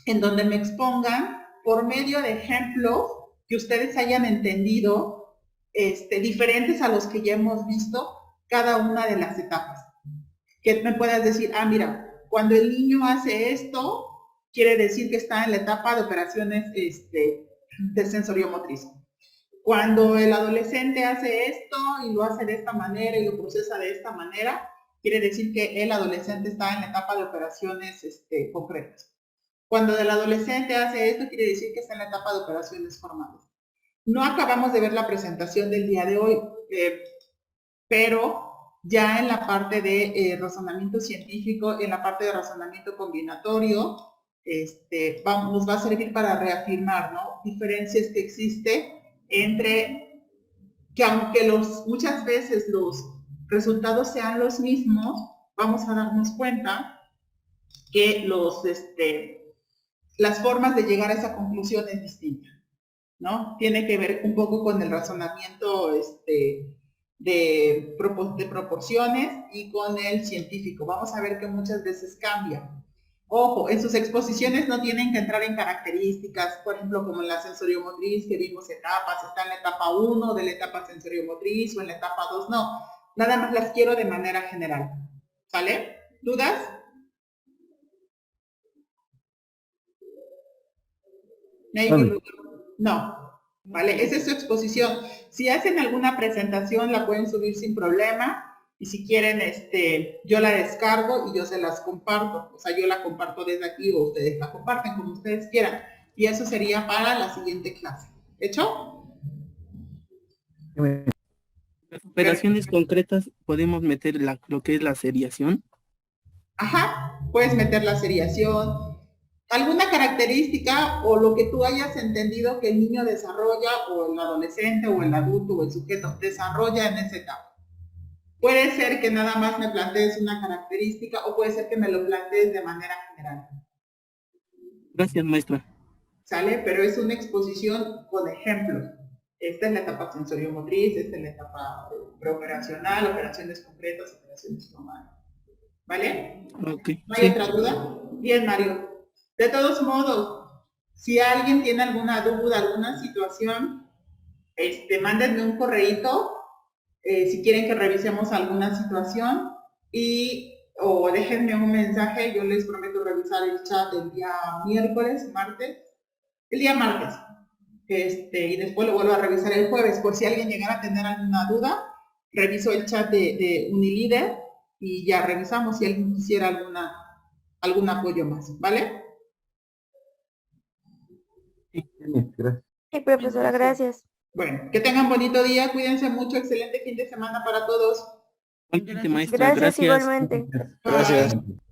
en donde me expongan por medio de ejemplos que ustedes hayan entendido, diferentes a los que ya hemos visto, cada una de las etapas. Que me puedas decir, mira, cuando el niño hace esto, quiere decir que está en la etapa de operaciones de sensoriomotriz. Cuando el adolescente hace esto y lo hace de esta manera y lo procesa de esta manera, quiere decir que el adolescente está en la etapa de operaciones concretas. Cuando el adolescente hace esto, quiere decir que está en la etapa de operaciones formales. No acabamos de ver la presentación del día de hoy, pero ya en la parte de razonamiento científico, en la parte de razonamiento combinatorio, nos va a servir para reafirmar, ¿no? Diferencias que existen entre, que aunque muchas veces los resultados sean los mismos, vamos a darnos cuenta que las formas de llegar a esa conclusión es distinta, ¿no? Tiene que ver un poco con el razonamiento de proporciones y con el científico. Vamos a ver que muchas veces cambia. Ojo, en sus exposiciones no tienen que entrar en características, por ejemplo, como en la sensoriomotriz, que vimos etapas, está en la etapa 1 de la etapa sensoriomotriz o en la etapa 2, no. Nada más las quiero de manera general. ¿Sale? ¿Dudas? No. ¿Vale? Esa es su exposición. Si hacen alguna presentación, la pueden subir sin problema. Y si quieren, yo la descargo y yo se las comparto. O sea, yo la comparto desde aquí o ustedes la comparten como ustedes quieran. Y eso sería para la siguiente clase. ¿Hecho? Las operaciones concretas podemos meter lo que es la seriación. Ajá, puedes meter la seriación. Alguna característica o lo que tú hayas entendido que el niño desarrolla, o el adolescente, o el adulto, o el sujeto desarrolla en esa etapa. Puede ser que nada más me plantees una característica o puede ser que me lo plantees de manera general. Gracias, maestra. ¿Sale? Pero es una exposición con ejemplos. Esta es la etapa sensoriomotriz, esta es la etapa preoperacional, operaciones concretas, operaciones formales. ¿Vale? Okay, ¿No hay sí. otra duda? Bien, Mario. De todos modos, si alguien tiene alguna duda, alguna situación, mándenme un correíto si quieren que revisemos alguna situación o déjenme un mensaje. Yo les prometo revisar el chat el día martes, y después lo vuelvo a revisar el jueves. Por si alguien llegara a tener alguna duda, reviso el chat de Unilíder y ya revisamos si alguien quisiera algún apoyo más, ¿vale? Sí, gracias. Sí, profesora, gracias. Bueno, que tengan bonito día, cuídense mucho, excelente fin de semana para todos. Igualmente, maestra, Gracias gracias. igualmente. Gracias. Bye.